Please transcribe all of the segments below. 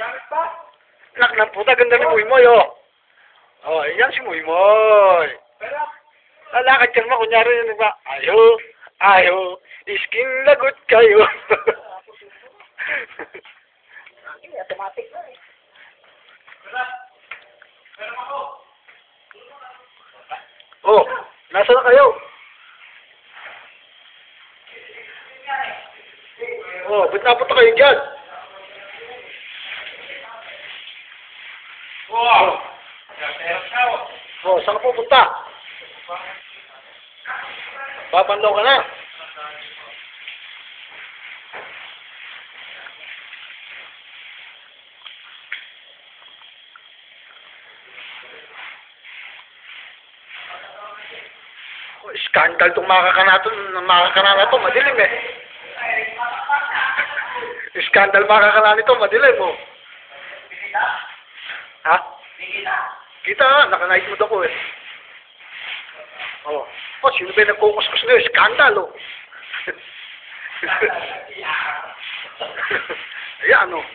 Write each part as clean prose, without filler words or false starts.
Anak ng puta, ganda ni Moymoy, oh. Oh, yan si Moymoy. Lalakad ka naman, kunyari yun, diba? Ayo, isking lagot kayo. Automatic na eh. Oh, nasa na kayo? Oh, ba't napunta kayo dyan? Wow! Oh, saan ka pupunta? Papandaw ka na. Oh, skandal itong makakana to, madilim eh. Skandal makakana nito, madilim oh. Ha? Kita nga, naka-night mode ako eh. Oh, sino ba yung nagkukuskus na yun? Skandal oh. Ayan oh.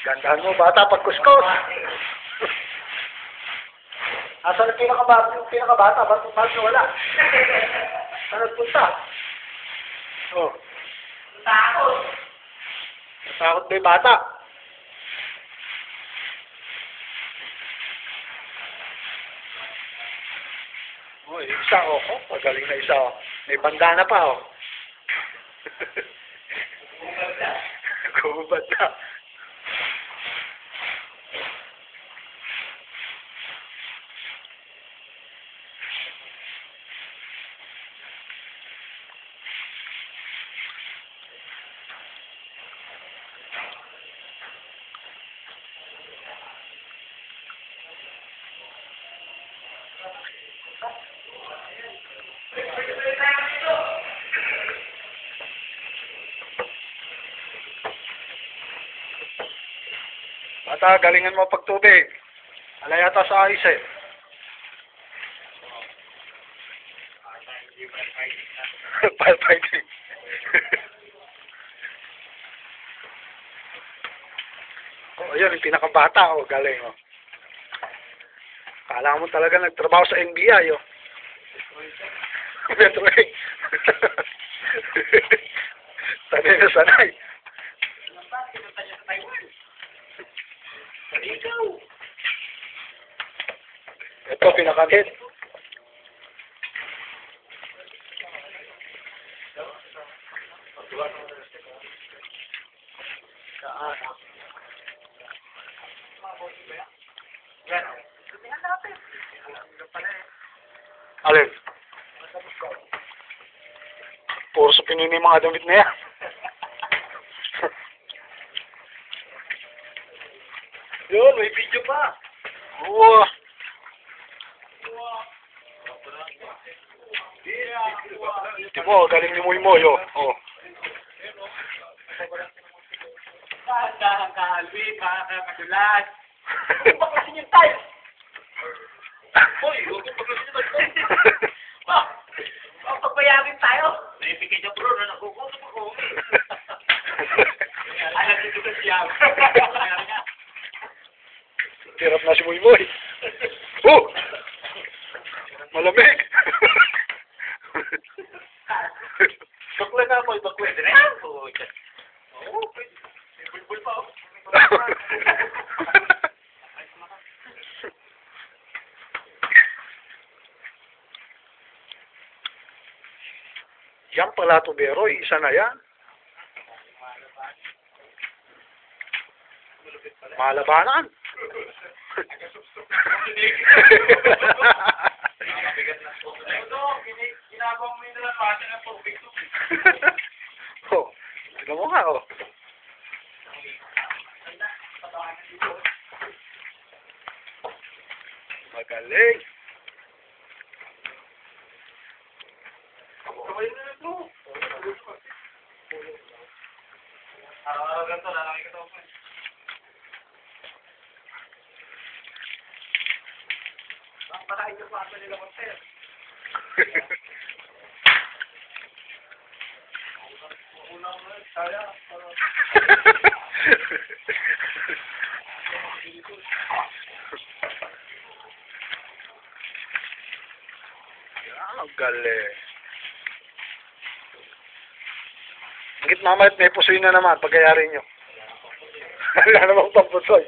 Gandahan mo, bata, pagkuskus. Asan ang pinakabata? Ba't wala? Saan nagpunta? Oh. Takot. Natakot ba yung bata? Oh, yung isa oh. Oh, magaling na isa oh. May bandana pa oh. Gubad na. Bata, galingan mo pagtubig. Ala yata sa ayos eh. Firefighting. Oh, yun, yung pinakabata oh, galing oh. Kala mo talaga nagtrabaho sa NBI oh. Metroid. Sanay na sanay. Ito, pinakakit. Alin? Puro sa pinini mga damit na yan. Yun, may video pa. Oo. Ito mo, galing ni Moymoy, oh. Oh. Dahan ka, Alvin, makakadulas. Baklasin yung tayo. Hoy, huwag yung pagkasin yung tayo. Pagbayagin tayo. Naibigay niya bro na nakukuha ko. Alam nito ka siya. Tirap na si Moymoy. Oh! Malamig! Bakla na ako, bakla. Oo, pwede. May bulbul pa, oh. Yan pala tubero, isa na yan. Malabanan. Ginabang mo yung nalapasan ng tubig. Oh, tignan mo nga, oh. Magaling. Kamay na ito. Araw-araw ganito, lalaki ka ito. Patayin niyo pa ito nila ko, sir. Unang saya. Dali. Hingit mamalit may pusoy na naman pagkayari nyo. Wala namang pampusoy.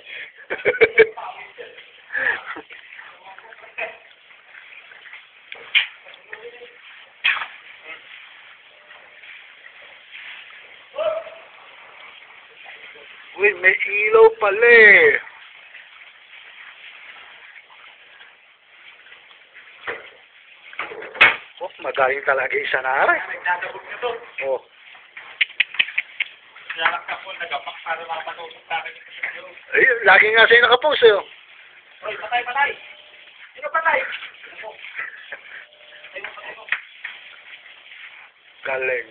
Uy, may ilaw pala eh. Oh, magaling talaga isa na rin. Nagdadabog nyo to. Oh. Kaya ka po nagapak para mapatulog sa akin. Ay, lagi nga sa'yo nakapost eh. Oh. Hoy, patay, patay! Sino patay? Galing.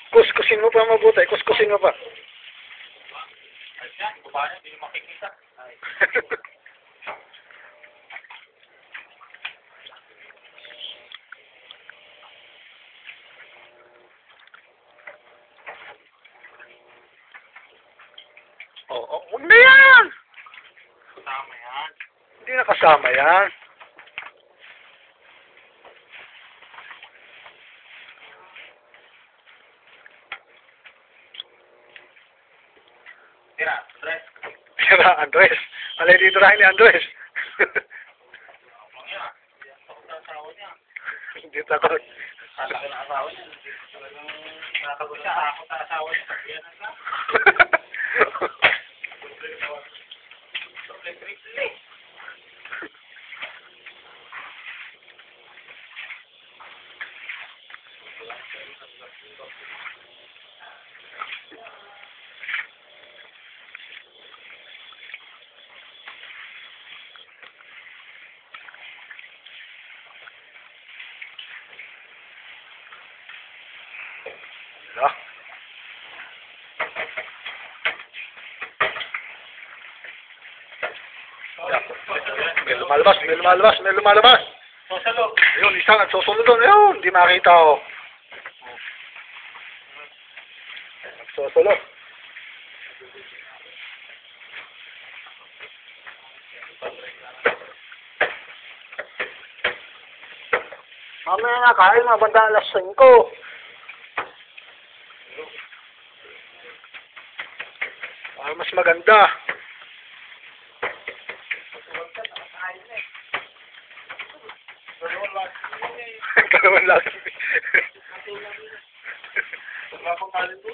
Kuskusin mo pa mabuti. Kuskusin mo pa. Ay siya, baba niya, hindi nyo makikita. Ay. Oh, huwag na yan! Tama yan. Hindi nakasama yan. Tira, dress. Tira, Andres. Alay dito rin ni Andres. Ang yan. Takot na asawa niya. Hindi takot. Tataki na asawa niya. Talagang nakakagod siya. Takot na asawa niya. Yan na lang. Hala. May lumalabas, may lumalabas, may lumalabas. So, sa loob. Ayun, isang nagsusunod doon. Ayun, hindi makita ako. Nagsusulo. Mamaya nga kain, mga banda alas 5. Para mas maganda. Dalawang lagi. Wala pang kalit po.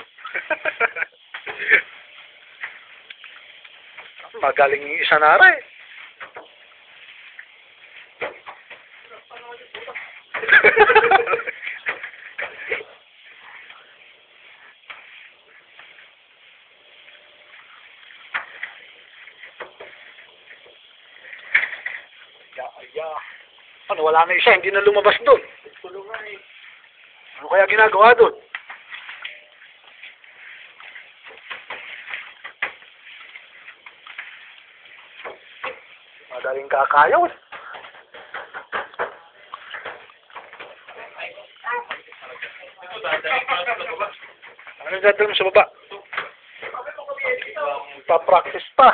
Magaling yung isa na rin. Ya. Ano, wala na isa, hindi na lumabas doon. Tulungan eh. Ano kaya ginagawa doon? Madaling kakayaw. Ito, dadalhin pa sa baba. Ano gagawin mo sa baba? Pa-practice pa.